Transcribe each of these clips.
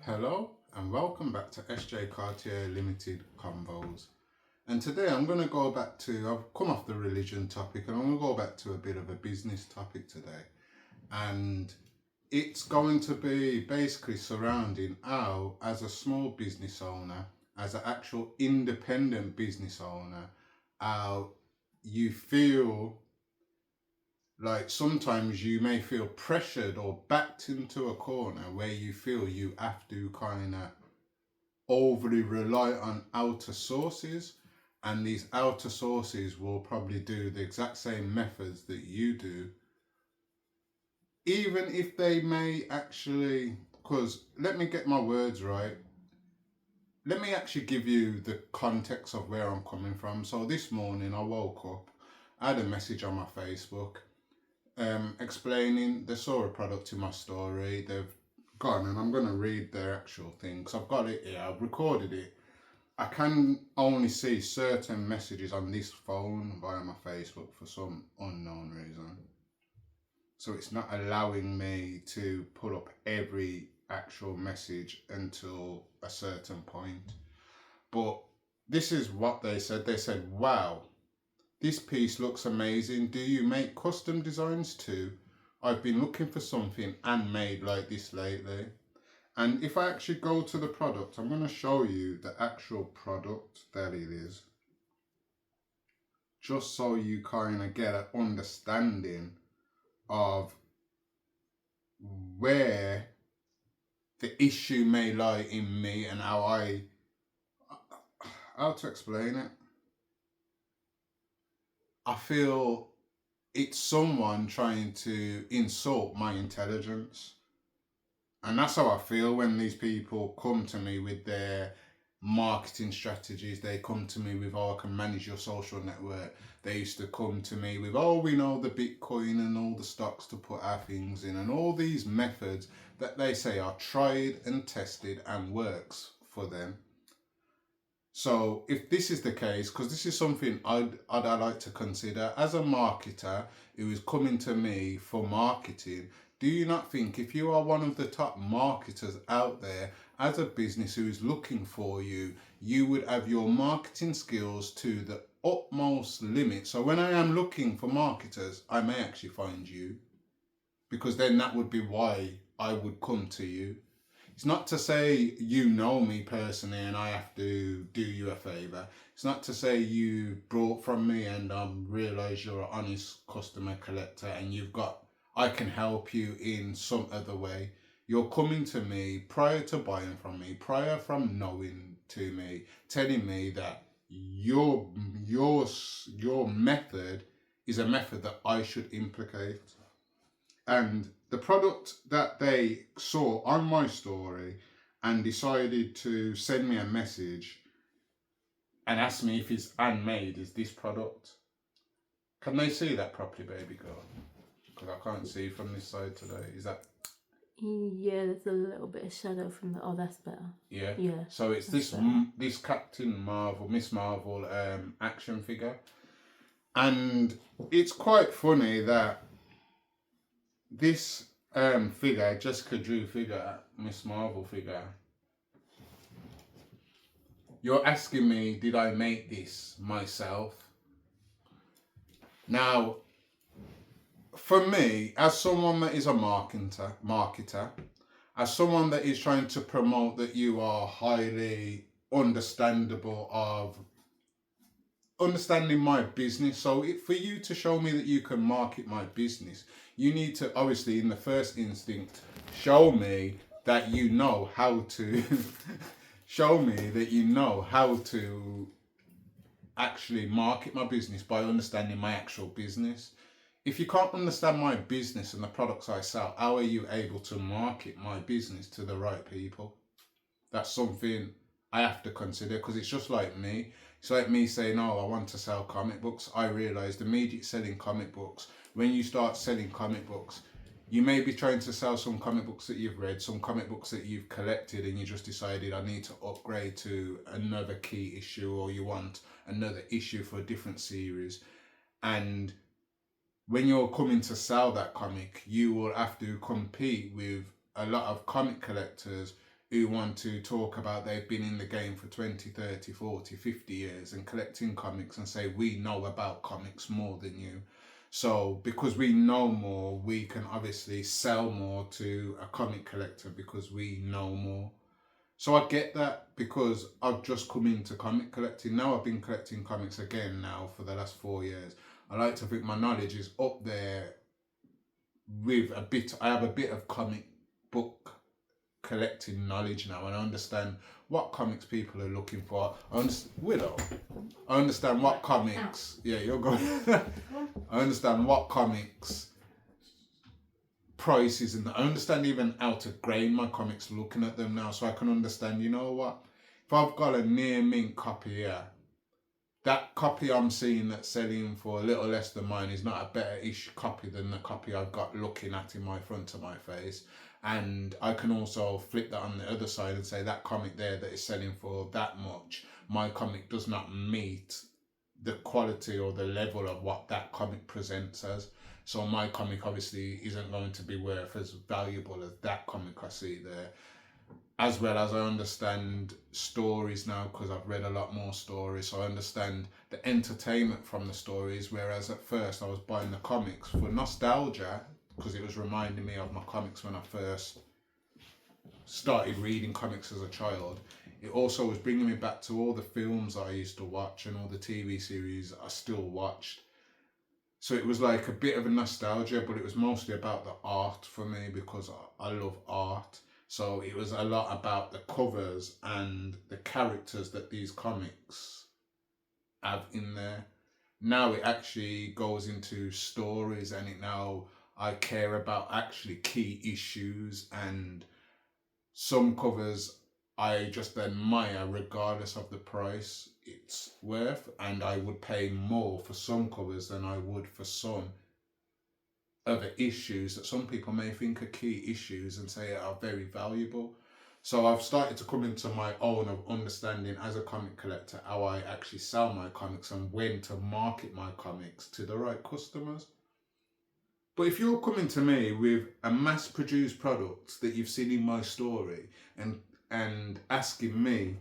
Hello and welcome back to SJ Cartier Limited Convos. And today I'm going to go back to, I've come off the religion topic and I'm going to go back to a bit of a business topic today. And it's going to be basically surrounding how, as a small business owner, as an actual independent business owner, how you feel like sometimes you may feel pressured or backed into a corner where you feel you have to kind of overly rely on outer sources, and these outer sources will probably do the exact same methods that you do, even if they may actually, because let me get my words right, let me actually give you the context of where I'm coming from. So this morning I woke up, I had a message on my Facebook explaining they saw a product in my story, they've gone, and I'm going to read their actual thing because I've got it here, I've recorded it. I can only see certain messages on this phone via my Facebook for some unknown reason. So it's not allowing me to pull up every actual message until a certain point. But this is what they said. They said, wow, this piece looks amazing. Do you make custom designs too? I've been looking for something handmade like this lately. And if I actually go to the product, I'm going to show you the actual product that it is, just so you kind of get an understanding of where the issue may lie in me and how to explain it. I feel it's someone trying to insult my intelligence. And that's how I feel when these people come to me with their marketing strategies. They come to me with, oh, I can manage your social network. They used to come to me with, oh, we know the Bitcoin and all the stocks to put our things in, and all these methods that they say are tried and tested and works for them. So if this is the case, because this is something I'd like to consider as a marketer who is coming to me for marketing, do you not think if you are one of the top marketers out there as a business who is looking for you, you would have your marketing skills to the utmost limit? So when I am looking for marketers, I may actually find you, because then that would be why I would come to you. It's not to say you know me personally and I have to do you a favour. It's not to say you bought from me and realise you're an honest customer collector and I can help you in some other way. You're coming to me prior to buying from me, prior from knowing to me, telling me that your method is a method that I should implicate. And the product that they saw on my story and decided to send me a message and ask me if it's handmade is this product. Can they see that properly, baby girl? Because I can't see from this side today. Is that? Yeah, there's a little bit of shadow from the. Oh, that's better. Yeah. Yeah. So it's this Captain Marvel, Miss Marvel action figure, and it's quite funny that this figure, Jessica Drew figure, Miss Marvel figure, you're asking me, did I make this myself? Now, for me, as someone that is a marketer, as someone that is trying to promote that you are highly understanding my business. So for you to show me that you can market my business, you need to obviously in the first instinct show me that you know how to show me that you know how to actually market my business by understanding my actual business. If you can't understand my business and the products I sell, how are you able to market my business to the right people? That's something I have to consider, because it's just like me. It's like me saying, oh, I want to sell comic books. I realised immediately selling comic books, when you start selling comic books, you may be trying to sell some comic books that you've read, some comic books that you've collected, and you just decided I need to upgrade to another key issue, or you want another issue for a different series. And when you're coming to sell that comic, you will have to compete with a lot of comic collectors who want to talk about they've been in the game for 20, 30, 40, 50 years and collecting comics and say we know about comics more than you. So because we know more, we can obviously sell more to a comic collector because we know more. So I get that because I've just come into comic collecting. Now I've been collecting comics again now for the last 4 years. I like to think my knowledge is up there with a bit. I have a bit of comic book collecting knowledge now, and I understand what comics people are looking for. Willow. I understand what comics. Yeah, you're going. I understand what comics prices, and I understand even how to grade my comics looking at them now, so I can understand. You know what? If I've got a near mint copy here, that copy I'm seeing that's selling for a little less than mine is not a better-ish copy than the copy I've got looking at in my front of my face. And I can also flip that on the other side and say that comic there that is selling for that much, my comic does not meet the quality or the level of what that comic presents as. So my comic obviously isn't going to be worth as valuable as that comic I see there. As well as I understand stories now because I've read a lot more stories, so I understand the entertainment from the stories, whereas at first I was buying the comics for nostalgia because it was reminding me of my comics when I first started reading comics as a child. It also was bringing me back to all the films I used to watch and all the TV series I still watched. So it was like a bit of a nostalgia, but it was mostly about the art for me because I love art. So it was a lot about the covers and the characters that these comics have in there. Now it actually goes into stories, and it now I care about actually key issues, and some covers I just admire regardless of the price it's worth, and I would pay more for some covers than I would for some other issues that some people may think are key issues and say are very valuable. So I've started to come into my own of understanding as a comic collector how I actually sell my comics and when to market my comics to the right customers. But if you're coming to me with a mass-produced product that you've seen in my story and asking me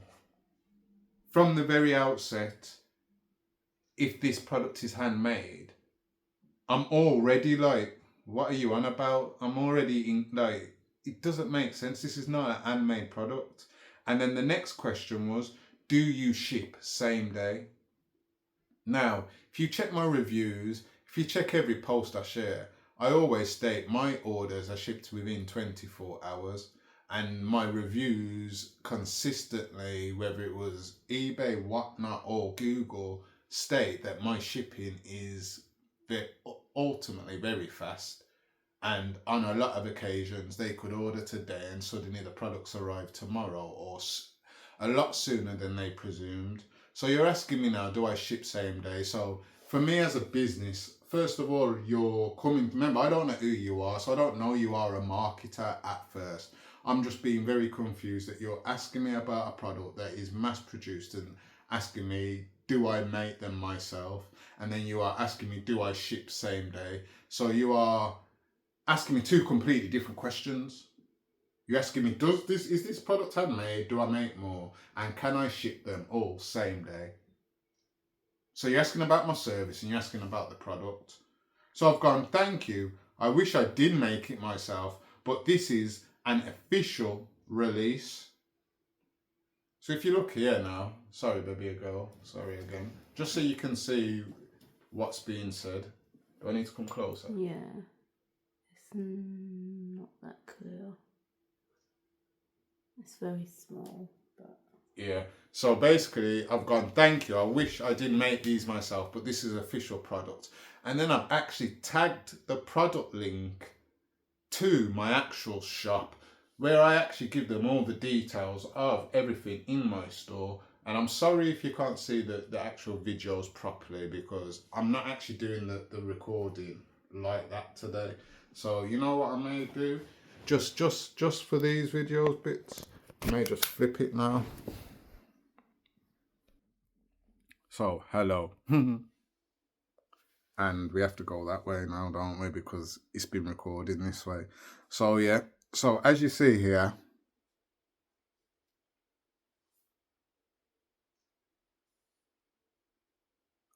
from the very outset if this product is handmade, I'm already like, what are you on about? I'm already in, like, it doesn't make sense. This is not a handmade product. And then the next question was, do you ship same day? Now, if you check my reviews, if you check every post I share, I always state my orders are shipped within 24 hours. And my reviews consistently, whether it was eBay, whatnot, or Google, state that my shipping is ultimately very fast. And on a lot of occasions, they could order today and suddenly the products arrive tomorrow or a lot sooner than they presumed. So you're asking me now, do I ship same day? So for me as a business, first of all, you're coming, remember, I don't know who you are, so I don't know you are a marketer at first. I'm just being very confused that you're asking me about a product that is mass produced and asking me, do I make them myself? And then you are asking me, do I ship same day? So you are asking me two completely different questions. You're asking me, is this product handmade? Do I make more? And can I ship them all same day? So you're asking about my service and you're asking about the product. So I've gone, thank you. I wish I did make it myself, but this is an official release. So if you look here now, sorry baby girl, sorry again, just so you can see what's being said. Do I need to come closer? Yeah. It's not that clear. It's very small, but yeah. So basically, I've gone, thank you. I wish I didn't make these myself, but this is official product. And then I've actually tagged the product link to my actual shop where I actually give them all the details of everything in my store. And I'm sorry if you can't see the actual videos properly because I'm not actually doing the recording like that today. So you know what I may do? Just for these videos bits, I may just flip it now. So hello. And we have to go that way now, don't we? Because it's been recording this way. So yeah. So as you see here,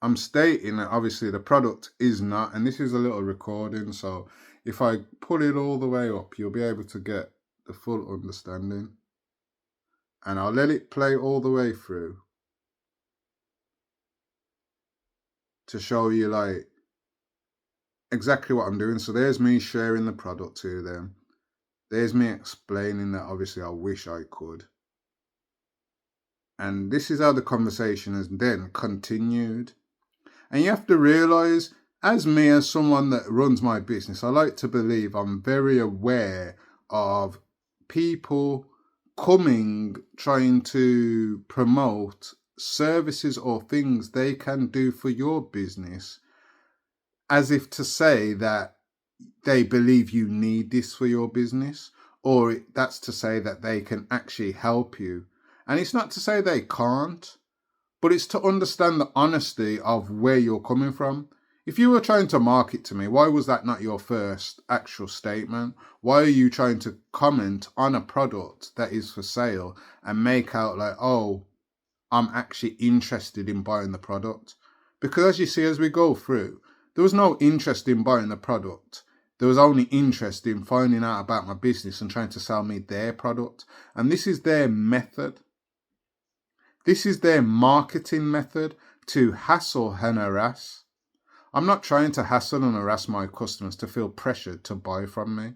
I'm stating that obviously the product is not, and this is a little recording, so if I pull it all the way up, you'll be able to get the full understanding. And I'll let it play all the way through to show you like exactly what I'm doing. So there's me sharing the product to them. There's me explaining that obviously I wish I could. And this is how the conversation has then continued. And you have to realize, as me, as someone that runs my business, I like to believe I'm very aware of people coming, trying to promote services or things they can do for your business, as if to say that they believe you need this for your business, or that's to say that they can actually help you. And it's not to say they can't, but it's to understand the honesty of where you're coming from. If you were trying to market to me, why was that not your first actual statement? Why are you trying to comment on a product that is for sale and make out like, oh, I'm actually interested in buying the product? Because as you see, as we go through, there was no interest in buying the product. There was only interest in finding out about my business and trying to sell me their product. And this is their method. This is their marketing method, to hassle and harass. I'm not trying to hassle and harass my customers to feel pressured to buy from me.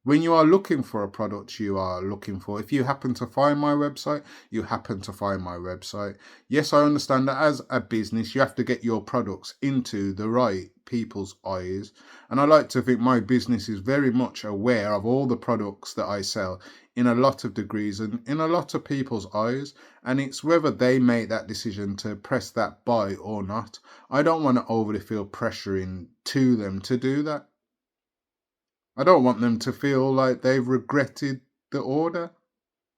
When you are looking for a product you are looking for, if you happen to find my website, you happen to find my website. Yes, I understand that as a business, you have to get your products into the right people's eyes. And I like to think my business is very much aware of all the products that I sell in a lot of degrees and in a lot of people's eyes. And it's whether they make that decision to press that buy or not. I don't want to overly feel pressuring to them to do that. I don't want them to feel like they've regretted the order.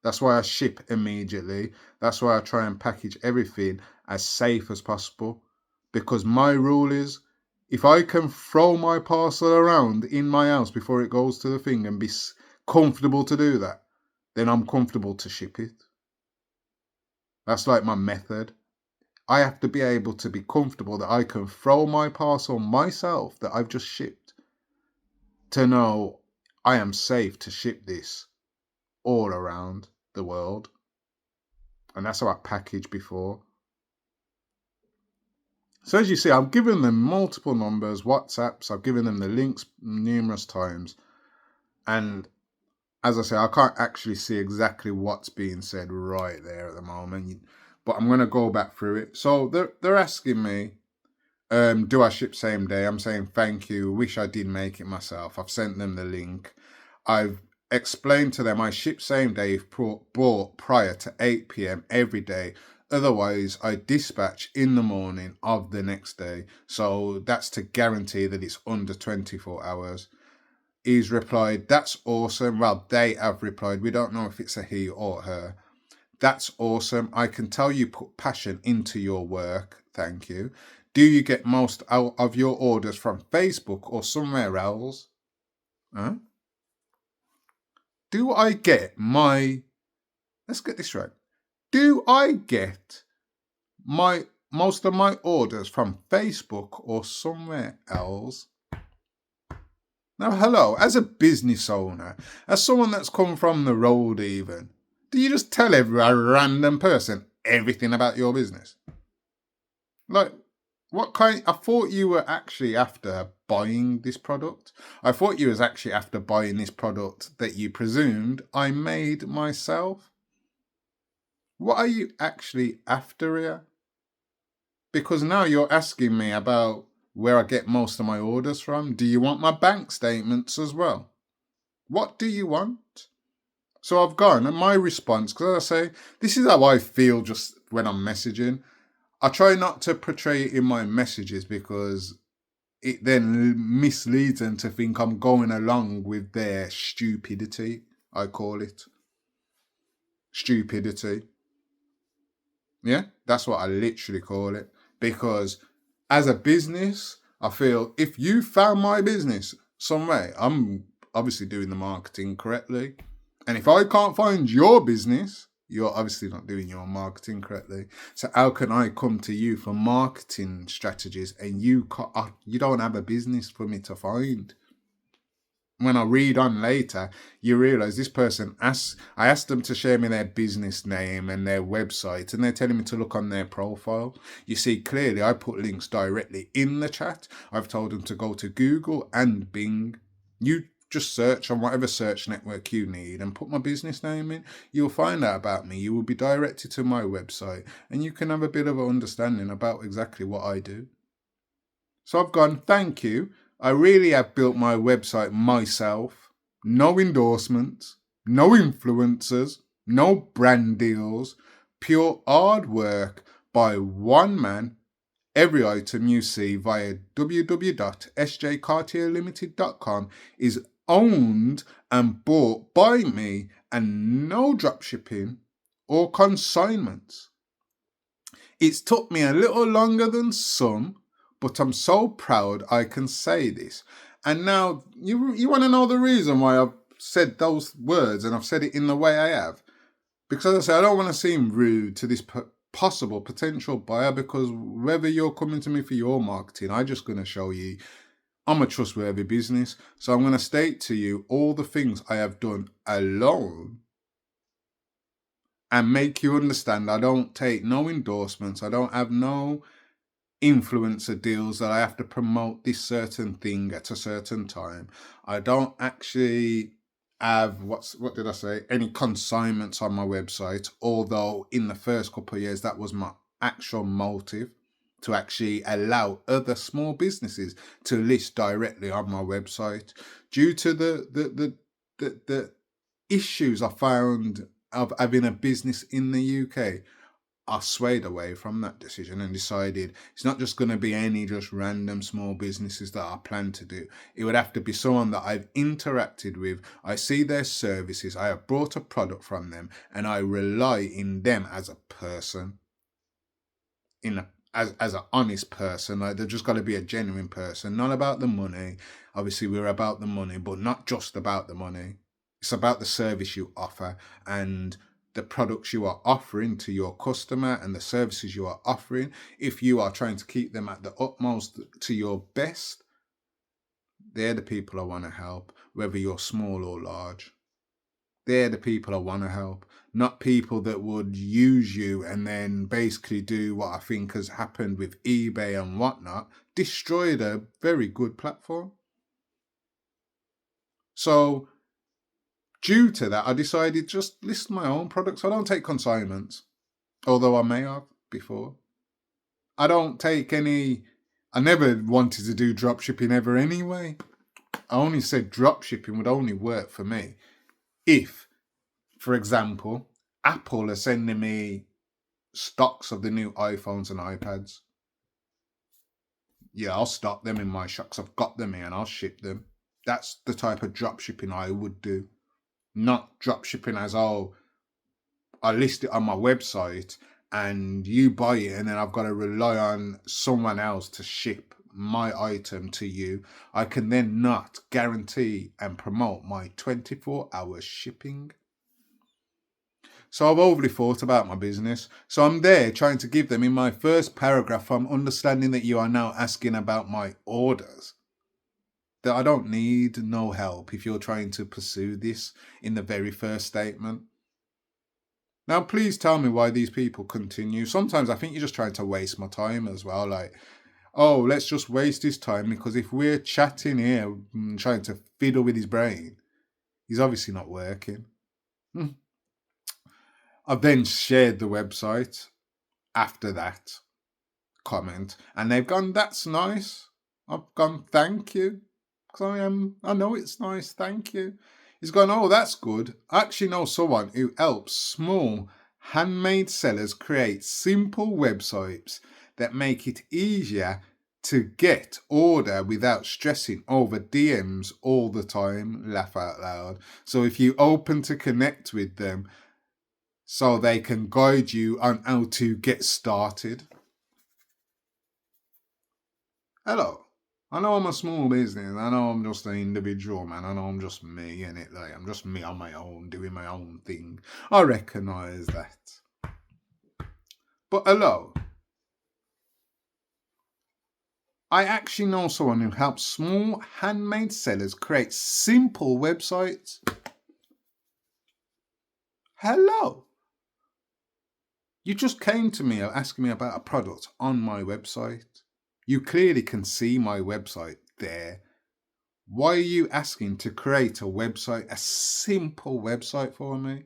That's why I ship immediately. That's why I try and package everything as safe as possible. Because my rule is, if I can throw my parcel around in my house before it goes to the thing and be comfortable to do that, then I'm comfortable to ship it. That's like my method. I have to be able to be comfortable that I can throw my parcel myself that I've just shipped, to know I am safe to ship this all around the world. And that's how I packaged before. So as you see, I've given them multiple numbers, WhatsApps, I've given them the links numerous times. And as I say, I can't actually see exactly what's being said right there at the moment, but I'm going to go back through it. So they're asking me, do I ship same day? I'm saying thank you. Wish I did make it myself. I've sent them the link. I've explained to them I ship same day if bought prior to 8 p.m. every day. Otherwise, I dispatch in the morning of the next day. So that's to guarantee that it's under 24 hours. He's replied, that's awesome. Well, they have replied. We don't know if it's a he or her. That's awesome. I can tell you put passion into your work. Thank you. Do you get most out of your orders from Facebook or somewhere else? Huh? Do I get my... Let's get this right. Do I get my most of my orders from Facebook or somewhere else? Now, hello, as a business owner, as someone that's come from the road even, do you just tell every random person everything about your business? Like, what kind? I thought you were actually after buying this product. I thought you was actually after buying this product that you presumed I made myself. What are you actually after here? Because now you're asking me about where I get most of my orders from. Do you want my bank statements as well? What do you want? So I've gone, and my response, because as I say, this is how I feel just when I'm messaging. I try not to portray it in my messages because it then misleads them to think I'm going along with their stupidity. I call it stupidity. Yeah, that's what I literally call it. Because as a business, I feel if you found my business some way, I'm obviously doing the marketing correctly. And if I can't find your business, you're obviously not doing your marketing correctly. So how can I come to you for marketing strategies and you don't have a business for me to find? When I read on later, you realize this person I asked them to share me their business name and their website, and they're telling me to look on their profile. You see, clearly I put links directly in the chat. I've told them to go to Google and Bing. You just search on whatever search network you need and put my business name in. You'll find out about me. You will be directed to my website, and you can have a bit of an understanding about exactly what I do. So I've gone, thank you. I really have built my website myself. No endorsements, no influencers, no brand deals, pure hard work by one man. Every item you see via www.sjcartierlimited.com is owned and bought by me, and no dropshipping or consignments. It's took me a little longer than some, but I'm so proud I can say this. And now, you want to know the reason why I've said those words and I've said it in the way I have? Because as I say, I don't want to seem rude to this possible potential buyer, because whether you're coming to me for your marketing, I'm just going to show you I'm a trustworthy business. So I'm going to state to you all the things I have done alone and make you understand I don't take no endorsements. I don't have no influencer deals that I have to promote this certain thing at a certain time. I don't actually have what did I say? Any consignments on my website, although in the first couple of years that was my actual motive, to actually allow other small businesses to list directly on my website. Due to the issues I found of having a business in the UK, I swayed away from that decision and decided it's not just going to be any just random small businesses that I plan to do. It would have to be someone that I've interacted with. I see their services. I have bought a product from them, and I rely in them as a person, as an honest person. Like, they're just got to be a genuine person, not about the money. Obviously, we're about the money, but not just about the money. It's about the service you offer and the products you are offering to your customer and the services you are offering. If you are trying to keep them at the utmost to your best, they're the people I want to help, whether you're small or large. They're the people I want to help, not people that would use you and then basically do what I think has happened with eBay and whatnot, destroyed a very good platform. So due to that, I decided just list my own products. I don't take consignments, although I may have before. I don't take any. I never wanted to do drop shipping ever anyway. I only said drop shipping would only work for me if, for example, Apple are sending me stocks of the new iPhones and iPads. Yeah, I'll stock them in my shop 'cause I've got them here and I'll ship them. That's the type of drop shipping I would do. Not drop shipping as, oh, I list it on my website and you buy it and then I've got to rely on someone else to ship my item to you. I can then not guarantee and promote my 24-hour shipping. So I've overly thought about my business. So I'm there trying to give them in my first paragraph, I'm understanding that you are now asking about my orders, that I don't need no help if you're trying to pursue this in the very first statement. Now, please tell me why these people continue. Sometimes I think you're just trying to waste my time as well. Like, oh, let's just waste his time, because if we're chatting here and trying to fiddle with his brain, he's obviously not working. I've then shared the website after that comment, and they've gone, that's nice. I've gone, thank you. Because I know it's nice, thank you. He's gone, oh, that's good. I actually know someone who helps small handmade sellers create simple websites that make it easier to get order without stressing over DMs all the time. Laugh out loud. So if you open to connect with them, so they can guide you on how to get started. Hello. I know I'm a small business. I know I'm just an individual, man. I know I'm just me, and it like I'm just me on my own, doing my own thing. I recognise that. But hello, I actually know someone who helps small handmade sellers create simple websites. Hello. You just came to me asking me about a product on my website. You clearly can see my website there. Why are you asking to create a website, a simple website for me?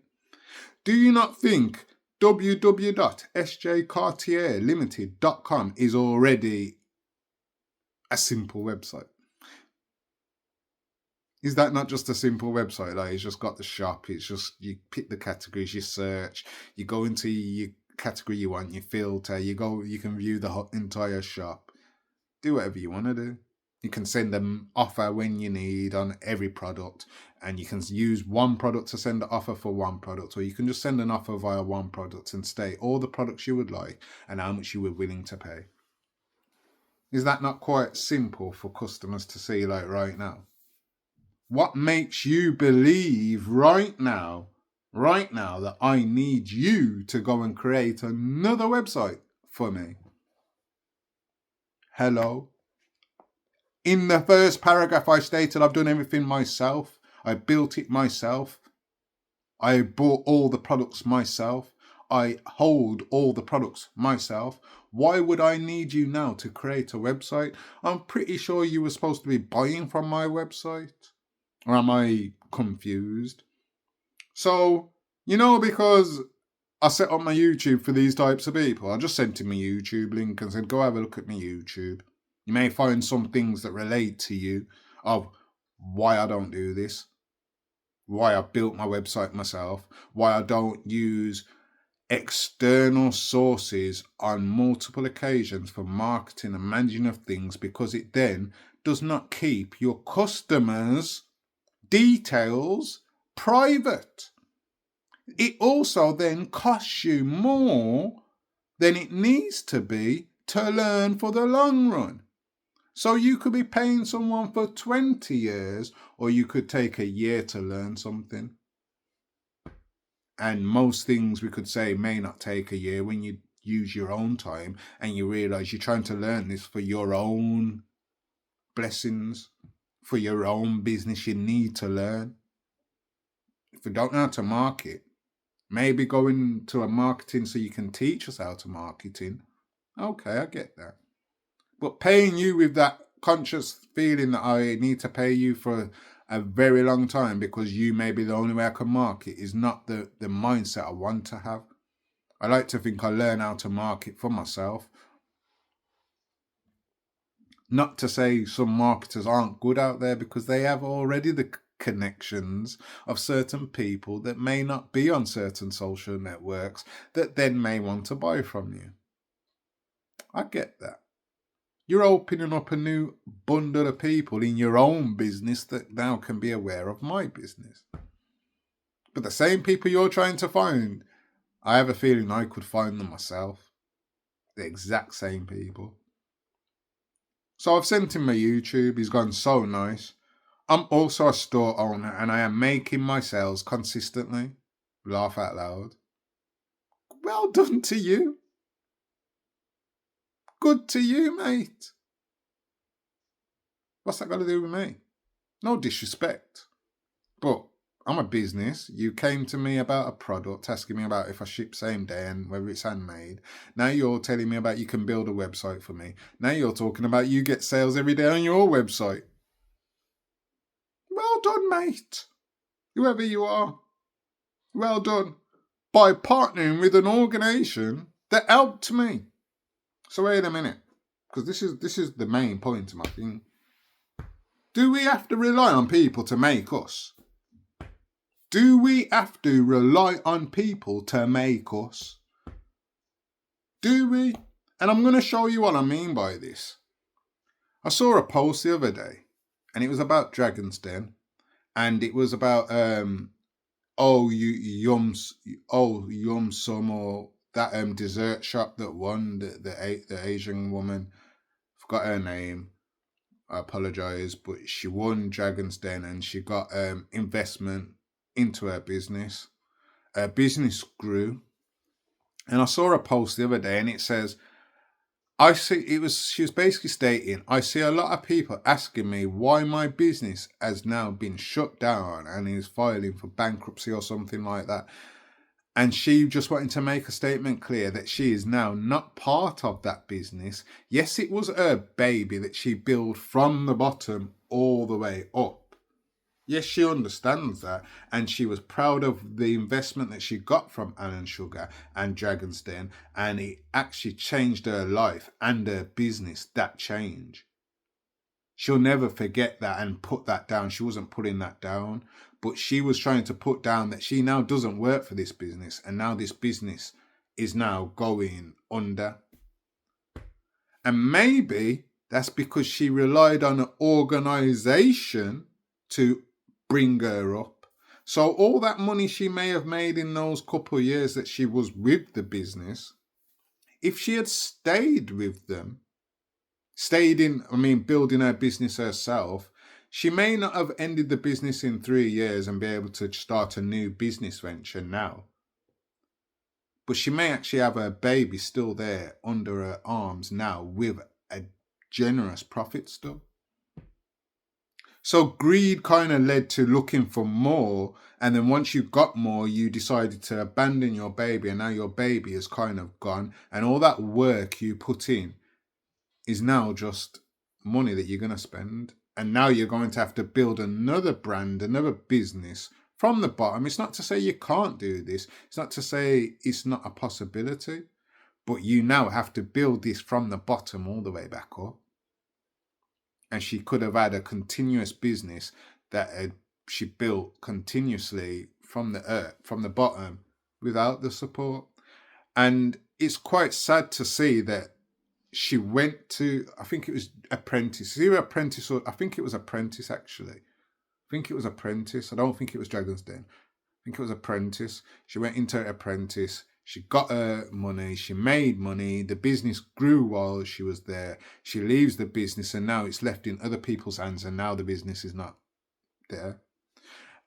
Do you not think www.sjcartierlimited.com is already a simple website? Is that not just a simple website? Like, it's just got the shop. It's just, you pick the categories, you search, you go into your category you want, you filter, you can view the entire shop. Do whatever you want to do. You can send them offer when you need on every product, and you can use one product to send an offer for one product, or you can just send an offer via one product and state all the products you would like and how much you were willing to pay. Is that not quite simple for customers to see, like, right now? What makes you believe right now that I need you to go and create another website for me? Hello? In the first paragraph, I stated I've done everything myself. I built it myself. I bought all the products myself. I hold all the products myself. Why would I need you now to create a website? I'm pretty sure you were supposed to be buying from my website. Or am I confused? So, because I set up my YouTube for these types of people, I just sent him my YouTube link and said, go have a look at my YouTube. You may find some things that relate to you of why I don't do this, why I built my website myself, why I don't use external sources on multiple occasions for marketing and managing of things, because it then does not keep your customers' details private. It also then costs you more than it needs to be to learn for the long run. So you could be paying someone for 20 years, or you could take a year to learn something. And most things we could say may not take a year when you use your own time and you realize you're trying to learn this for your own blessings, for your own business. You need to learn. If you don't know how to market, maybe go into a marketing so you can teach us how to marketing. Okay, I get that. But paying you with that conscious feeling that I need to pay you for a very long time because you may be the only way I can market is not the mindset I want to have. I like to think I learn how to market for myself. Not to say some marketers aren't good out there, because they have already the connections of certain people that may not be on certain social networks that then may want to buy from you. I get that. You're opening up a new bundle of people in your own business that now can be aware of my business. But the same people you're trying to find, I have a feeling I could find them myself. The exact same people. So I've sent him my YouTube. He's gone so nice. I'm also a store owner and I am making my sales consistently. Laugh out loud. Well done to you. Good to you, mate. What's that got to do with me? No disrespect. But I'm a business. You came to me about a product, asking me about if I ship same day and whether it's handmade. Now you're telling me about you can build a website for me. Now you're talking about you get sales every day on your website. Well done, mate. Whoever you are. Well done. By partnering with an organisation that helped me. So wait a minute, because this is the main point of my thing. Do we have to rely on people to make us? Do we have to rely on people to make us? Do we? And I'm going to show you what I mean by this. I saw a post the other day, and it was about Dragon's Den, and it was about Yum Sum, or that dessert shop that won the Asian woman. Forgot her name. I apologize, but she won Dragon's Den and she got investment into her business. Her business grew. And I saw a post the other day and it says, she was basically stating, I see a lot of people asking me why my business has now been shut down and is filing for bankruptcy or something like that. And she just wanted to make a statement clear that she is now not part of that business. Yes, it was her baby that she built from the bottom all the way up. Yes, she understands that. And she was proud of the investment that she got from Alan Sugar and Dragon's Den. And it actually changed her life and her business, that change. She'll never forget that and put that down. She wasn't putting that down, but she was trying to put down that she now doesn't work for this business. And now this business is now going under. And maybe that's because she relied on an organization to bring her up. So all that money she may have made in those couple of years that she was with the business, if she had stayed with them, building her business herself, she may not have ended the business in 3 years and be able to start a new business venture now. But she may actually have her baby still there under her arms now with a generous profit still. So greed kind of led to looking for more. And then once you got more, you decided to abandon your baby. And now your baby is kind of gone. And all that work you put in is now just money that you're going to spend. And now you're going to have to build another brand, another business from the bottom. It's not to say you can't do this. It's not to say it's not a possibility. But you now have to build this from the bottom all the way back up. And she could have had a continuous business that she built continuously from the earth, from the bottom, without the support. And it's quite sad to see that she went to, I think it was Apprentice. Either Apprentice or I think it was Apprentice actually. I think it was Apprentice. I don't think it was Dragon's Den. I think it was Apprentice. She went into Apprentice. She got her money, she made money, the business grew while she was there. She leaves the business and now it's left in other people's hands and now the business is not there.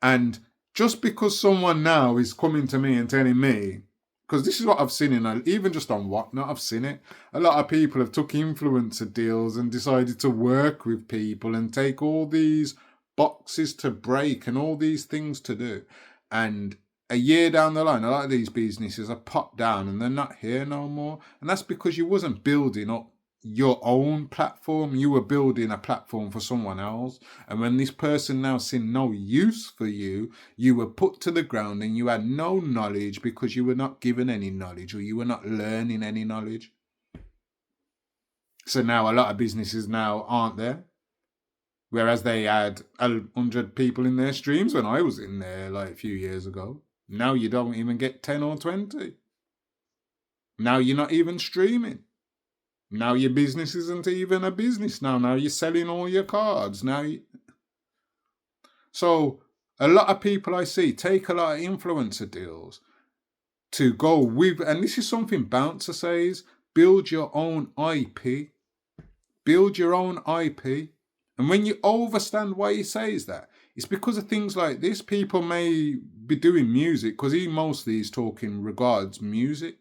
And just because someone now is coming to me and telling me, because this is what I've seen even just on Whatnot, I've seen it. A lot of people have took influencer deals and decided to work with people and take all these boxes to break and all these things to do. And a year down the line, a lot of these businesses are popped down and they're not here no more. And that's because you wasn't building up your own platform. You were building a platform for someone else. And when this person now seen no use for you, you were put to the ground and you had no knowledge because you were not given any knowledge or you were not learning any knowledge. So now a lot of businesses now aren't there. Whereas they had 100 people in their streams when I was in there like a few years ago. Now you don't even get 10 or 20. Now you're not even streaming. Now your business isn't even a business now. Now you're selling all your cards. So a lot of people I see take a lot of influencer deals to go with, and this is something Bouncer says, build your own IP. Build your own IP. And when you understand why he says that, it's because of things like this. People may be doing music because he mostly is talking regards music.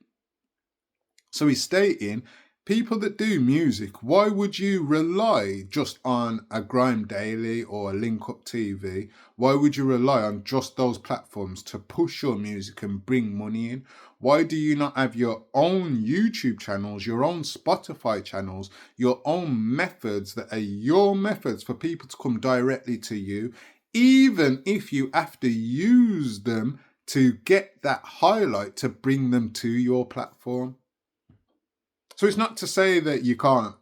So he's stating, people that do music, why would you rely just on a Grime Daily or a Link Up TV? Why would you rely on just those platforms to push your music and bring money in? Why do you not have your own YouTube channels, your own Spotify channels, your own methods that are your methods for people to come directly to you, even if you have to use them to get that highlight to bring them to your platform? So it's not to say that you can't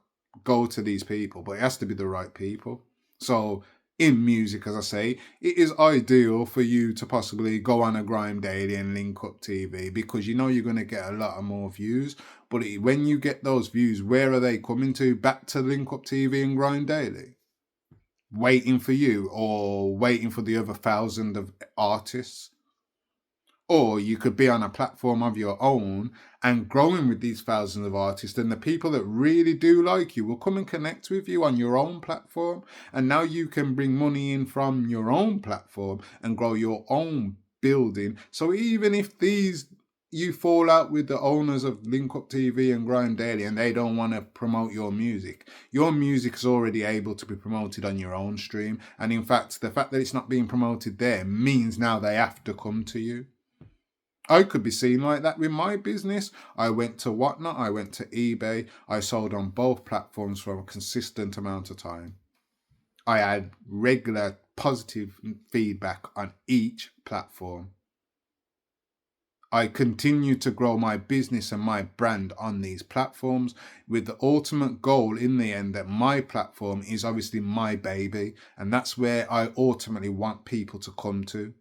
go to these people, but it has to be the right people. So in music, as I say, it is ideal for you to possibly go on a Grime Daily and Link Up TV because you know you're going to get a lot of more views. But when you get those views, where are they coming to? Back to Link Up TV and Grime Daily? Waiting for you or waiting for the other 1,000 of artists? Or you could be on a platform of your own and growing with these thousands of artists, and the people that really do like you will come and connect with you on your own platform. And now you can bring money in from your own platform and grow your own building. So even if you fall out with the owners of Link Up TV and Grind Daily and they don't want to promote your music is already able to be promoted on your own stream. And in fact, the fact that it's not being promoted there means now they have to come to you. I could be seen like that with my business. I went to Whatnot, I went to eBay, I sold on both platforms for a consistent amount of time. I had regular positive feedback on each platform. I continue to grow my business and my brand on these platforms with the ultimate goal in the end that my platform is obviously my baby, and that's where I ultimately want people to come to.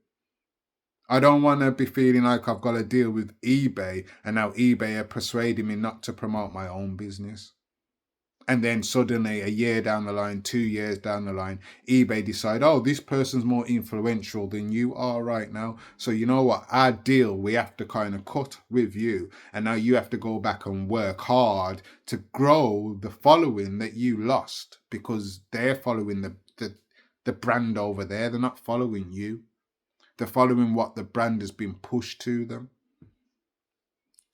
I don't want to be feeling like I've got to deal with eBay and now eBay are persuading me not to promote my own business. And then suddenly a year down the line, 2 years down the line, eBay decide, oh, this person's more influential than you are right now. So you know what? Our deal, we have to kind of cut with you. And now you have to go back and work hard to grow the following that you lost because they're following the brand over there. They're not following you. They're following what the brand has been pushed to them.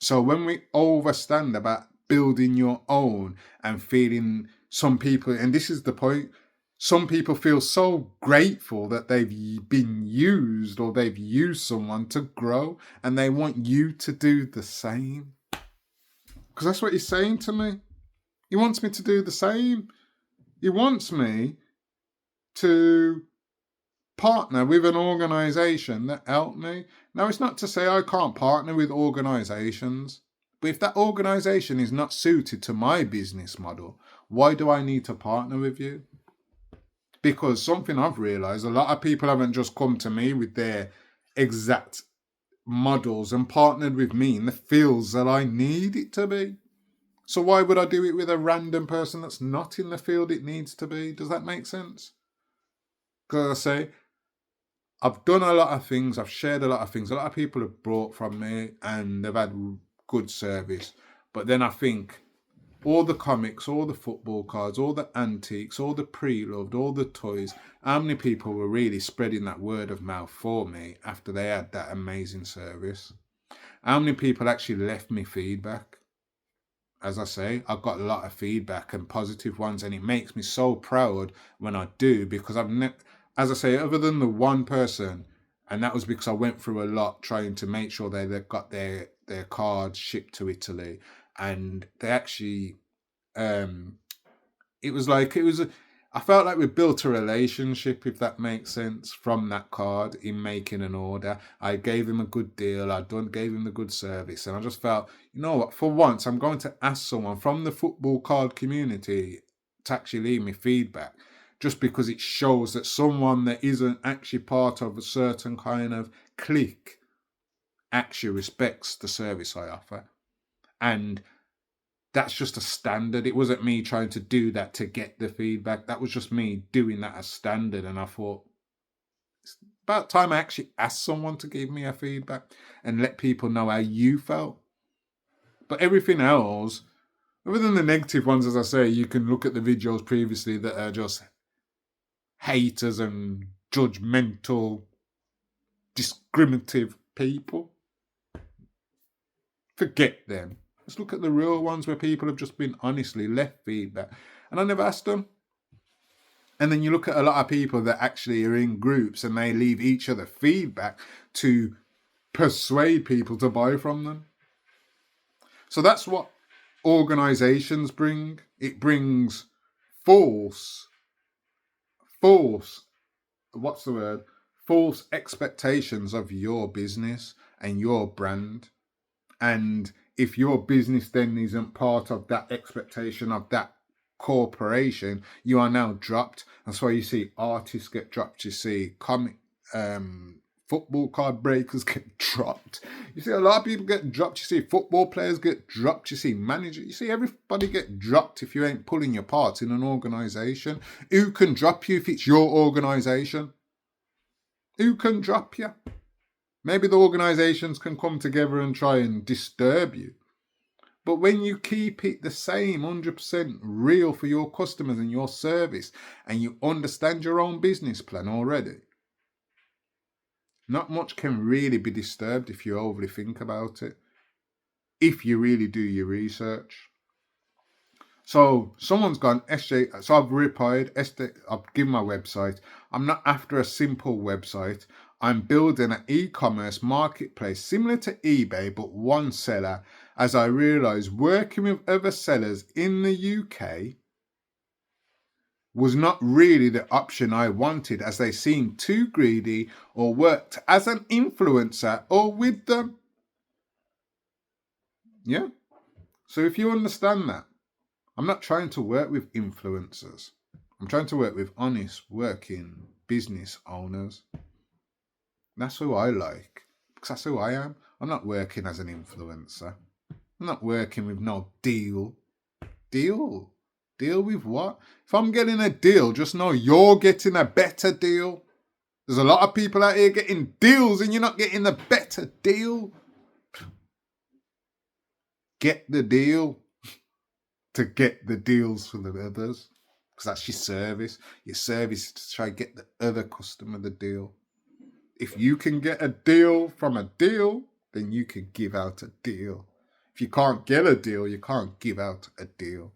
So when we overstand about building your own and feeling some people, and this is the point, some people feel so grateful that they've been used or they've used someone to grow and they want you to do the same. Because that's what he's saying to me. He wants me to do the same. He wants me to partner with an organization that helped me. Now, it's not to say I can't partner with organizations, but if that organization is not suited to my business model, why do I need to partner with you? Because something I've realized, a lot of people haven't just come to me with their exact models and partnered with me in the fields that I need it to be. So why would I do it with a random person that's not in the field it needs to be? Does that make sense? Because I say, I've done a lot of things, I've shared a lot of things. A lot of people have bought from me and they've had good service. But then I think all the comics, all the football cards, all the antiques, all the pre-loved, all the toys, how many people were really spreading that word of mouth for me after they had that amazing service? How many people actually left me feedback? As I say, I've got a lot of feedback and positive ones, and it makes me so proud when I do, because as I say, other than the one person, and that was because I went through a lot trying to make sure they got their cards shipped to Italy, and they actually, I felt like we built a relationship, if that makes sense, from that card in making an order. I gave him a good deal, gave him a good service, and I just felt, you know what, for once I'm going to ask someone from the football card community to actually leave me feedback, just because it shows that someone that isn't actually part of a certain kind of clique actually respects the service I offer. And that's just a standard. It wasn't me trying to do that to get the feedback. That was just me doing that as standard. And I thought, it's about time I actually asked someone to give me a feedback and let people know how you felt. But everything else, other than the negative ones, as I say, you can look at the videos previously that are just haters and judgmental, discriminative people. Forget them. Let's look at the real ones where people have just been honestly left feedback. And I never asked them. And then you look at a lot of people that actually are in groups and they leave each other feedback to persuade people to buy from them. So that's what organizations bring. It brings false, what's the word? False expectations of your business and your brand. And if your business then isn't part of that expectation of that corporation, you are now dropped. That's why you see artists get dropped. You see football card breakers get dropped. You see a lot of people get dropped. You see football players get dropped. You see managers. You see everybody get dropped if you ain't pulling your parts in an organization. Who can drop you if it's your organization? Who can drop you? Maybe the organizations can come together and try and disturb you. But when you keep it the same, 100% real for your customers and your service, and you understand your own business plan already, not much can really be disturbed if you overly think about it, if you really do your research. So someone's gone, SJ, so I've replied, I've given my website. I'm not after a simple website. I'm building an e-commerce marketplace similar to eBay, but one seller, as I realised working with other sellers in the UK was not really the option I wanted, as they seemed too greedy or worked as an influencer or with them. Yeah? So if you understand that, I'm not trying to work with influencers. I'm trying to work with honest, working business owners. That's who I like, because that's who I am. I'm not working as an influencer. I'm not working with no deal. Deal? Deal with what? If I'm getting a deal, just know you're getting a better deal. There's a lot of people out here getting deals and you're not getting the better deal. Get the deal to get the deals for the others, because that's your service. Your service is to try to get the other customer the deal. If you can get a deal from a deal, then you can give out a deal. If you can't get a deal, you can't give out a deal.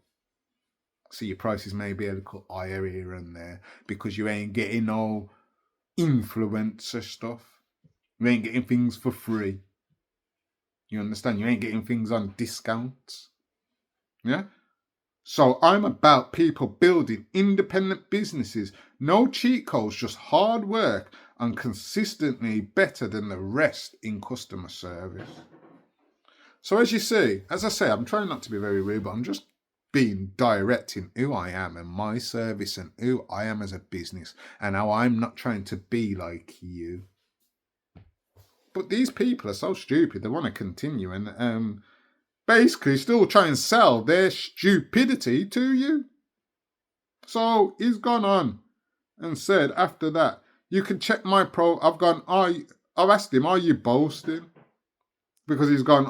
So your prices may be a little higher here and there because you ain't getting no influencer stuff. You ain't getting things for free. You understand? You ain't getting things on discounts. Yeah? So I'm about people building independent businesses. No cheat codes, just hard work and consistently better than the rest in customer service. So as you see, as I say, I'm trying not to be very rude, but I'm just being direct in who I am and my service and who I am as a business and how I'm not trying to be like you. But these people are so stupid, they want to continue and basically still try and sell their stupidity to you. So he's gone on and said after that, you can check my I've asked him, are you boasting? Because he's gone,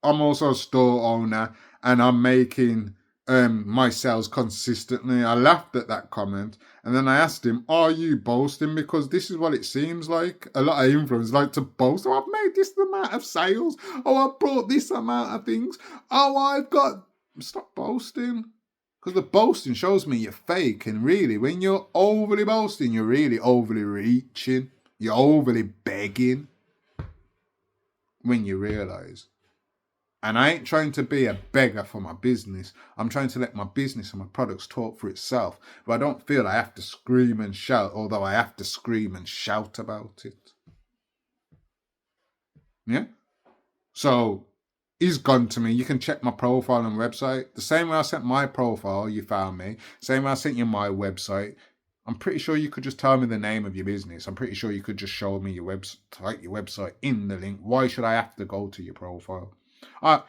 I'm also a store owner and I'm making my sales consistently. I laughed at that comment and then I asked him, are you boasting? Because this is what it seems like. A lot of influencers like to boast. Oh, I've made this amount of sales. Oh, I've brought this amount of things. Oh, I've got... Stop boasting. Because the boasting shows me you're fake. And really, when you're overly boasting, you're really overly reaching. You're overly begging. When you realise. And I ain't trying to be a beggar for my business. I'm trying to let my business and my products talk for itself. But I don't feel I have to scream and shout, although I have to scream and shout about it. Yeah? So he's gone to me. You can check my profile and website. The same way I sent my profile, you found me. Same way I sent you my website. I'm pretty sure you could just tell me the name of your business. I'm pretty sure you could just show me your website in the link. Why should I have to go to your profile? I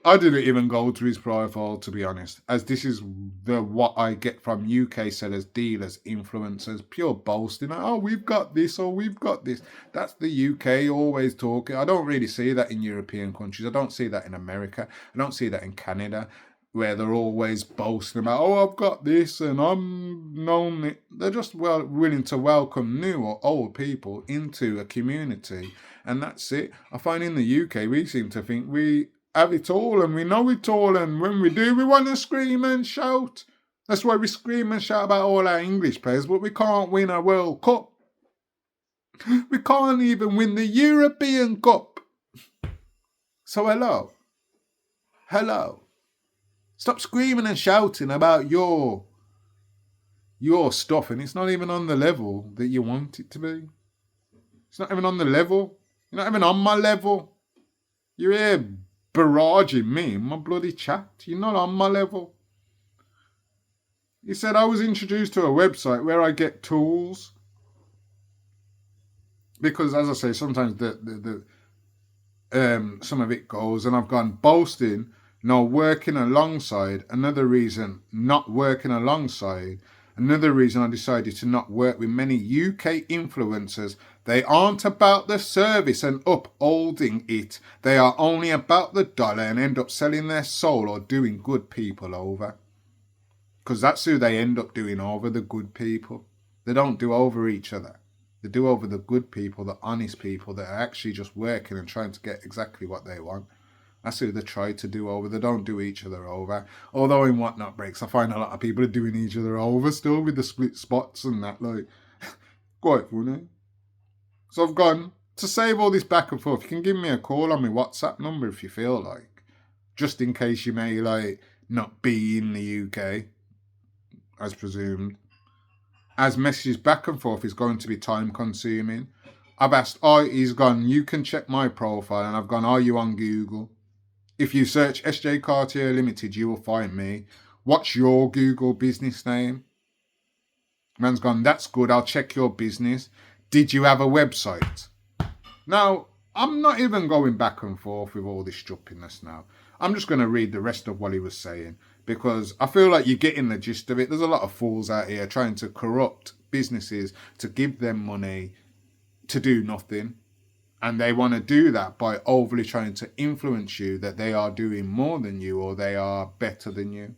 didn't even go to his profile, to be honest, as this is what I get from UK sellers, dealers, influencers, pure boasting. Oh, we've got this or we've got this. That's the UK always talking. I don't really see that in European countries. I don't see that in America. I don't see that in Canada, where they're always boasting about, oh, I've got this and I'm known. They're just willing to welcome new or old people into a community. And that's it. I find in the UK, we seem to think we have it all and we know it all. And when we do, we want to scream and shout. That's why we scream and shout about all our English players, but we can't win a World Cup. We can't even win the European Cup. So hello. Stop screaming and shouting about your stuff, and it's not even on the level that you want it to be. It's not even on the level. You're not even on my level. You're here barraging me in my bloody chat. You're not on my level. He said I was introduced to a website where I get tools. Because, as I say, sometimes some of it goes, and I've gone boasting, no, working alongside. Another reason, not working alongside. Another reason I decided to not work with many UK influencers They aren't about the service and upholding it. They are only about the dollar and end up selling their soul or doing good people over. Because that's who they end up doing over, the good people. They don't do over each other. They do over the good people, the honest people that are actually just working and trying to get exactly what they want. That's who they try to do over. They don't do each other over. Although in Whatnot Breaks, I find a lot of people are doing each other over still with the split spots and that. Like, quite funny. So I've gone, to save all this back and forth, you can give me a call on my WhatsApp number if you feel like. Just in case you may, like, not be in the UK, as presumed. As messages back and forth is going to be time consuming. I've asked, he's gone, you can check my profile, and I've gone, are you on Google? If you search SJ Cartier Limited, you will find me. What's your Google business name? Man's gone, that's good, I'll check your business. Did you have a website? Now, I'm not even going back and forth with all this stupidness now. I'm just going to read the rest of what he was saying, because I feel like you're getting the gist of it. There's a lot of fools out here trying to corrupt businesses to give them money to do nothing. And they want to do that by overly trying to influence you that they are doing more than you or they are better than you.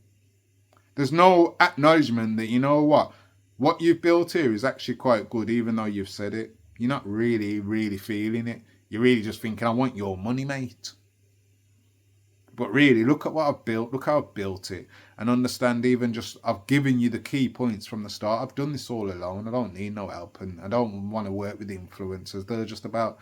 There's no acknowledgement that, you know what you've built here is actually quite good, even though you've said it. You're not really, really feeling it. You're really just thinking, I want your money, mate. But really, look at what I've built. Look how I've built it. And understand even just, I've given you the key points from the start. I've done this all alone. I don't need no help. And I don't want to work with influencers. They're just about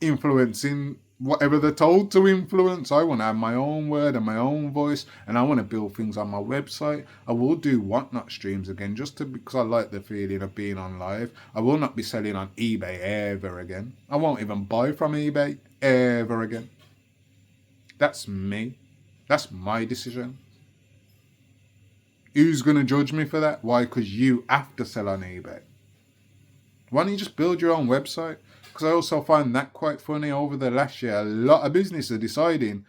influencing whatever they're told to influence. I want to have my own word and my own voice, and I want to build things on my website. I will do Whatnot streams again, because I like the feeling of being on live. I will not be selling on eBay ever again. I won't even buy from eBay ever again. That's me. That's my decision. Who's going to judge me for that? Why? Because you have to sell on eBay. Why don't you just build your own website? Because I also find that quite funny. Over the last year, a lot of businesses are deciding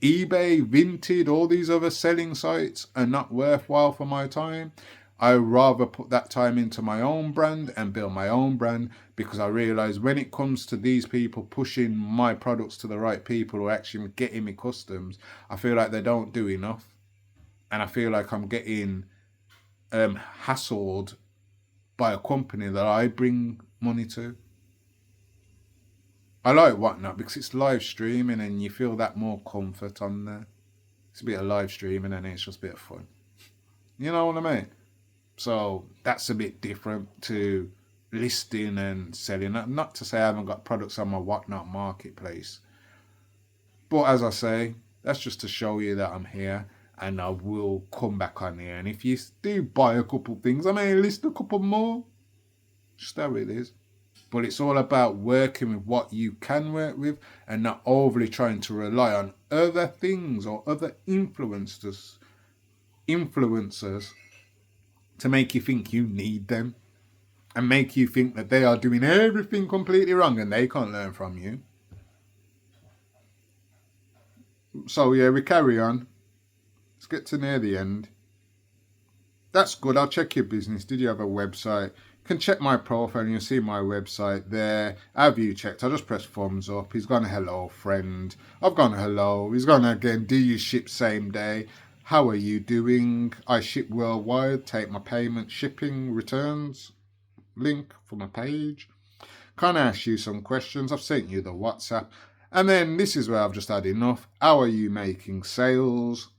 eBay, Vinted, all these other selling sites are not worthwhile for my time. I rather put that time into my own brand and build my own brand, because I realise when it comes to these people pushing my products to the right people who are actually getting me customs, I feel like they don't do enough. And I feel like I'm getting hassled by a company that I bring money to. I like Whatnot because it's live streaming and you feel that more comfort on there. It's a bit of live streaming and it's just a bit of fun. You know what I mean? So that's a bit different to listing and selling. Not to say I haven't got products on my Whatnot marketplace. But as I say, that's just to show you that I'm here and I will come back on here. And if you do buy a couple things, I may list a couple more. Just how it is. But it's all about working with what you can work with and not overly trying to rely on other things or other influencers to make you think you need them and make you think that they are doing everything completely wrong and they can't learn from you. So yeah, we carry on. Let's get to near the end. That's good. I'll check your business. Did you have a website? You can check my profile and you'll see my website there. Have you checked? I just press thumbs up. He's gone, hello, friend. I've gone, hello. He's gone again. Do you ship same day? How are you doing? I ship worldwide. Take my payment, shipping, returns. Link for my page. Can I ask you some questions? I've sent you the WhatsApp. And then this is where I've just had enough. How are you making sales?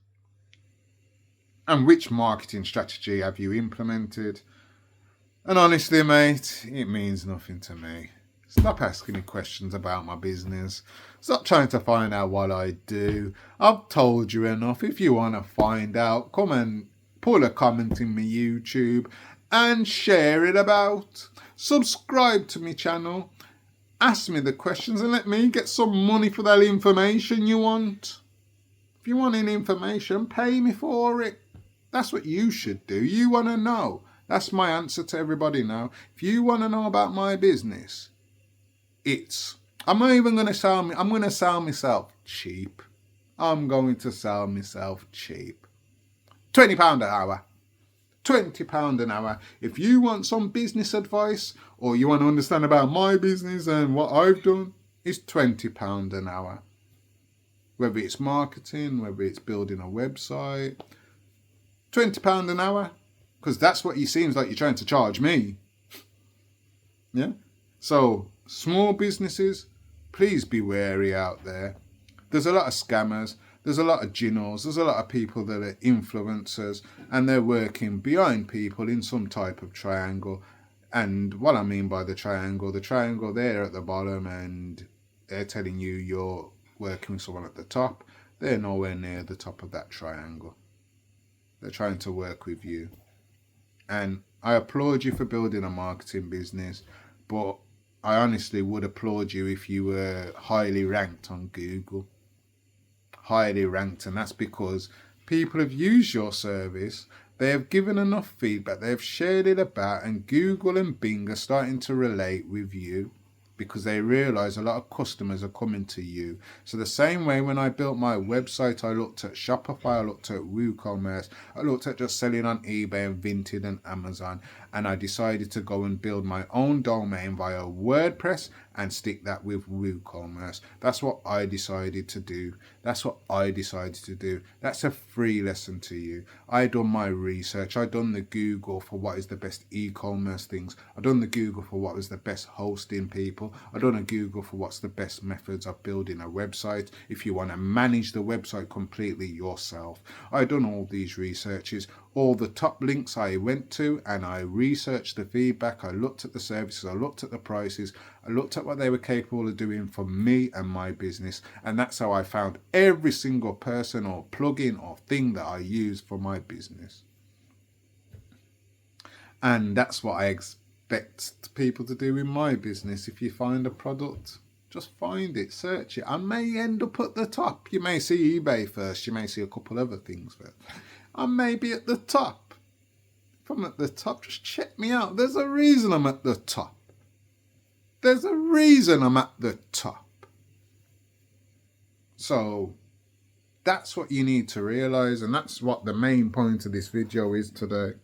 And which marketing strategy have you implemented? And honestly, mate, it means nothing to me. Stop asking me questions about my business. Stop trying to find out what I do. I've told you enough. If you want to find out, come and put a comment in my YouTube and share it about. Subscribe to my channel. Ask me the questions and let me get some money for that information you want. If you want any information, pay me for it. That's what you should do. You want to know. That's my answer to everybody now. If you want to know about my business, I'm not even going to I'm going to sell myself cheap. I'm going to sell myself cheap. £20 an hour. £20 an hour. If you want some business advice or you want to understand about my business and what I've done, it's £20 an hour. Whether it's marketing, whether it's building a website, £20 an hour, because that's what it seems like you're trying to charge me. Yeah? So, small businesses, please be wary out there. There's a lot of scammers, there's a lot of ginos, there's a lot of people that are influencers, and they're working behind people in some type of triangle. And what I mean by the triangle there at the bottom, and they're telling you you're working with someone at the top, they're nowhere near the top of that triangle. They're trying to work with you. And I applaud you for building a marketing business, but I honestly would applaud you if you were highly ranked on Google. Highly ranked, and that's because people have used your service, they have given enough feedback, they have shared it about, and Google and Bing are starting to relate with you because they realise a lot of customers are coming to you. So the same way when I built my website, I looked at Shopify, I looked at WooCommerce, I looked at just selling on eBay and Vinted and Amazon, and I decided to go and build my own domain via WordPress and stick that with WooCommerce. That's what I decided to do. That's a free lesson to you. I done my research. I done the Google for what is the best e-commerce things. I done the Google for what was the best hosting people. I done a Google for what's the best methods of building a website if you want to manage the website completely yourself. I done all these researches. All the top links I went to, and I researched the feedback, I looked at the services, I looked at the prices, I looked at what they were capable of doing for me and my business, and that's how I found every single person or plugin or thing that I use for my business. And that's what I expect people to do in my business. If you find a product, just find it, search it. I may end up at the top. You may see eBay first, you may see a couple other things first. I may be at the top. If I'm at the top, just check me out. There's a reason I'm at the top. There's a reason I'm at the top. So that's what you need to realise, and that's what the main point of this video is today.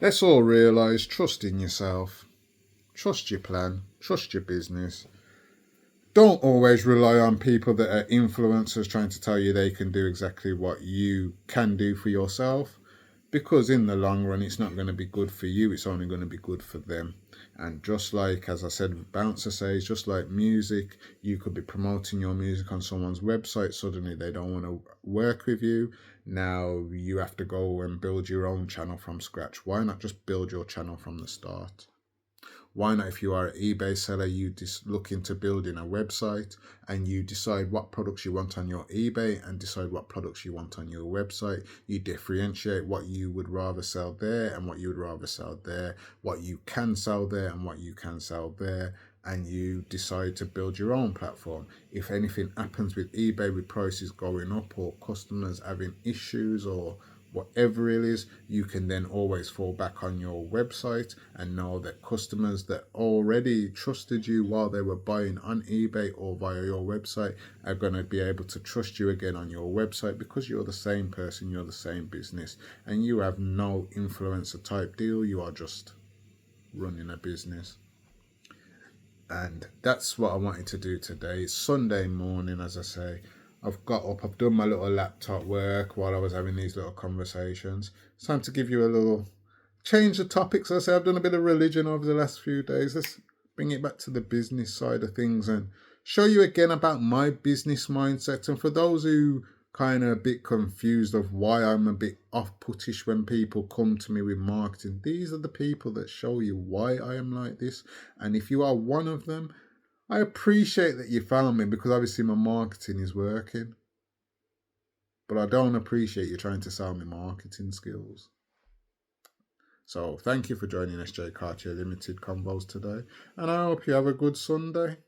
Let's all realise, trust in yourself, trust your plan, trust your business. Don't always rely on people that are influencers trying to tell you they can do exactly what you can do for yourself, because in the long run it's not going to be good for you, it's only going to be good for them. And just like, as I said, Bouncer says, just like music, you could be promoting your music on someone's website, suddenly they don't want to work with you. Now you have to go and build your own channel from scratch. Why not just build your channel from the start? Why not, if you are an eBay seller, you just look into building a website and you decide what products you want on your eBay and decide what products you want on your website. You differentiate what you would rather sell there and what you would rather sell there, what you can sell there and what you can sell there, and you decide to build your own platform. If anything happens with eBay, with prices going up or customers having issues or whatever it is, you can then always fall back on your website and know that customers that already trusted you while they were buying on eBay or via your website are going to be able to trust you again on your website, because you're the same person, you're the same business, and you have no influencer type deal. You are just running a business. And that's what I wanted to do today. It's Sunday morning, as I say. I've got up, I've done my little laptop work while I was having these little conversations. It's time to give you a little change the topics. As I say, I've done a bit of religion over the last few days. Let's bring it back to the business side of things and show you again about my business mindset. And for those who kind of a bit confused of why I'm a bit off-puttish when people come to me with marketing, these are the people that show you why I am like this. And if you are one of them, I appreciate that you found me, because obviously my marketing is working. But I don't appreciate you trying to sell me marketing skills. So thank you for joining SJ Cartier Limited Convos today. And I hope you have a good Sunday.